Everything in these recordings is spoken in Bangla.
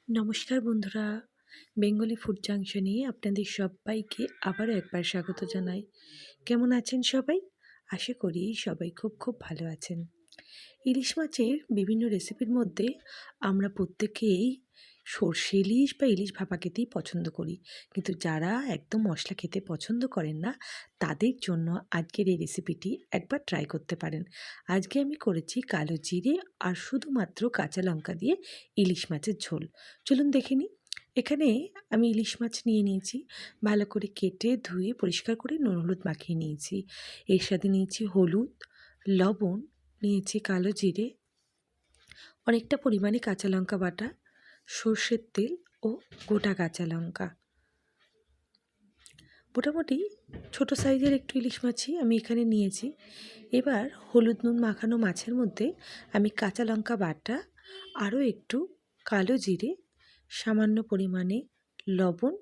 নমস্কার বন্ধুরা, বেঙ্গলি ফুড জাংশনে আপনাদের সবাইকে আবারও একবার স্বাগত জানাই। কেমন আছেন সবাই? আশা করি সবাই খুব ভালো আছেন। ইলিশ মাছের বিভিন্ন রেসিপির মধ্যে আমরা প্রত্যেকেই সর্ষে ইলিশ বা ইলিশ ভাপা খেতেই পছন্দ করি, কিন্তু যারা একদম মশলা খেতে পছন্দ করেন না তাদের জন্য আজকের এই রেসিপিটি একবার ট্রাই করতে পারেন। আজকে আমি করেছি কালো জিরে আর শুধুমাত্র কাঁচা লঙ্কা দিয়ে ইলিশ মাছের ঝোল। চলুন দেখে নিই। এখানে আমি ইলিশ মাছ নিয়ে নিয়েছি, ভালো করে কেটে ধুয়ে পরিষ্কার করে নুন হলুদ মাখিয়ে নিয়েছি। এর সাথে নিয়েছি হলুদ, লবণ, নিয়েছি কালো জিরে, অনেকটা পরিমাণে কাঁচা লঙ্কা বাটা, সর্ষের তেল ও গোটা কাঁচা লঙ্কা। মোটামুটি ছোট সাইজের একটু ইলিশ মাছই আমি এখানে নিয়েছি। এবার হলুদ নুন মাখানো মাছের মধ্যে আমি কাঁচা লঙ্কা বাটা, আরও একটু কালো জিরে, সামান্য পরিমাণে লবণ,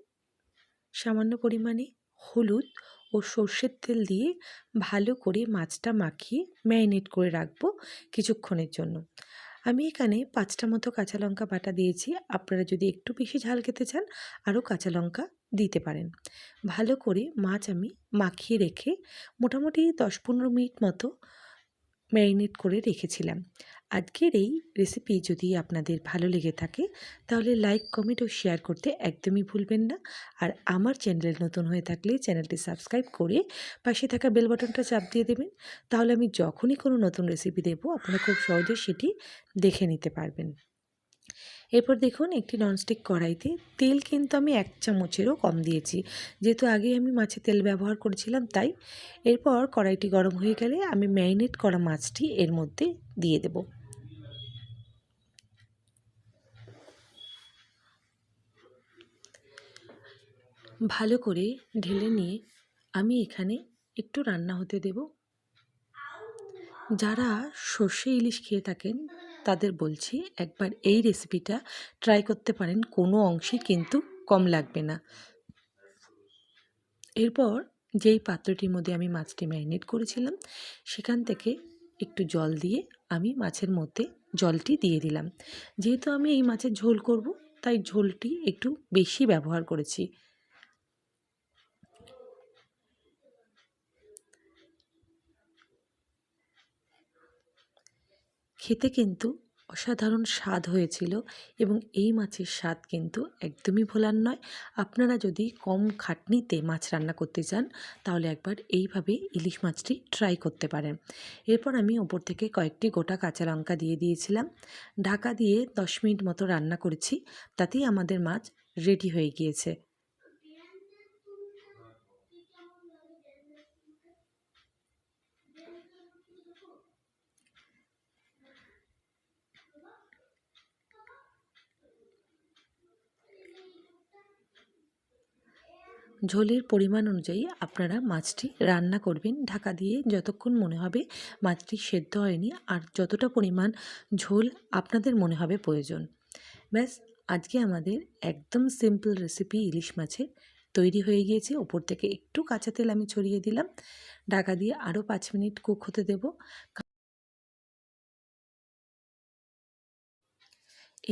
সামান্য পরিমাণে হলুদ ও সর্ষের তেল দিয়ে ভালো করে মাছটা মাখিয়ে ম্যারিনেট করে রাখবো কিছুক্ষণের জন্য। আমি এখানে 5টা মতো কাঁচা লঙ্কা বাটা দিয়েছি। আপনারা যদি একটু বেশি ঝাল খেতে চান আরও কাঁচা লঙ্কা দিতে পারেন। ভালো করে মাছ আমি মাখিয়ে রেখে মোটামুটি 10-15 মিনিট মতো ম্যারিনেট করে রেখেছিলাম। আজকের এই রেসিপি যদি আপনাদের ভালো লেগে থাকে তাহলে লাইক, কমেন্ট ও শেয়ার করতে একদমই ভুলবেন না। আর আমার চ্যানেল নতুন হয়ে থাকলে চ্যানেলটি সাবস্ক্রাইব করে পাশে থাকা বেল বাটনটা চাপ দিয়ে দেবেন। তাহলে আমি যখনই কোনো নতুন রেসিপি দেবো আপনারা খুব সহজে সেটি দেখে নিতে পারবেন। এরপর দেখুন একটি ননস্টিক কড়াইতে তেল কিন্তু আমি 1 চামচেরও কম দিয়েছি, যেহেতু আগেই আমি মাছে তেল ব্যবহার করেছিলাম তাই। এরপর কড়াইটি গরম হয়ে গেলে আমি ম্যারিনেট করা মাছটি এর মধ্যে দিয়ে দেব। ভালো করে ঢেলে নিয়ে আমি এখানে একটু রান্না হতে দেব। যারা সর্ষে ইলিশ খেয়ে থাকেন তাদের বলছি একবার এই রেসিপিটা ট্রাই করতে পারেন, কোনো অংশে কিন্তু কম লাগবে না। এরপর যেই পাত্রটির মধ্যে আমি মাছটি ম্যারিনেট করেছিলাম সেখান থেকে একটু জল দিয়ে আমি মাছের মধ্যে জলটি দিয়ে দিলাম। যেহেতু আমি এই মাছের ঝোল করব তাই ঝোলটি একটু বেশি ব্যবহার করেছি। খেতে কিন্তু অসাধারণ স্বাদ হয়েছিল এবং এই মাছের স্বাদ কিন্তু একদমই ভোলার নয়। আপনারা যদি কম খাটনিতে মাছ রান্না করতে চান তাহলে একবার এইভাবে ইলিশ মাছটি ট্রাই করতে পারেন। এরপর আমি ওপর থেকে কয়েকটি গোটা কাঁচা লঙ্কা দিয়ে দিয়েছিলাম। ঢাকা দিয়ে 10 মিনিট মতো রান্না করেছি, তাতেই আমাদের মাছ রেডি হয়ে গিয়েছে। ঝোলের পরিমাণ অনুযায়ী আপনারা মাছটি রান্না করবেন ঢাকা দিয়ে যতক্ষণ মনে হবে মাছটি সেদ্ধ হয়নি, আর যতটা পরিমাণ ঝোল আপনাদের মনে হবে প্রয়োজন। ব্যাস, আজকে আমাদের একদম সিম্পল রেসিপি ইলিশ মাছের তৈরি হয়ে গিয়েছে। ওপর থেকে একটু কাঁচা তেল আমি ছড়িয়ে দিলাম। ঢাকা দিয়ে আরও 5 মিনিট কুক হতে দেব।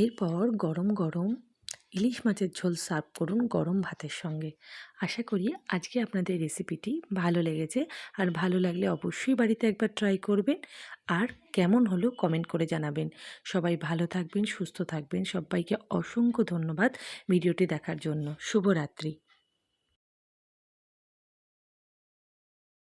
এরপর গরম গরম ইলিশ মাছের ঝোল সার্ভ করুন গরম ভাতের সঙ্গে। আশা করি আজকে আপনাদের রেসিপিটি ভালো লেগেছে, আর ভালো লাগলে অবশ্যই বাড়িতে একবার ট্রাই করবেন, আর কেমন হলো কমেন্ট করে জানাবেন। সবাই ভালো থাকবেন, সুস্থ থাকবেন। সবাইকে অসংখ্য ধন্যবাদ ভিডিওটি দেখার জন্য। শুভরাত্রি।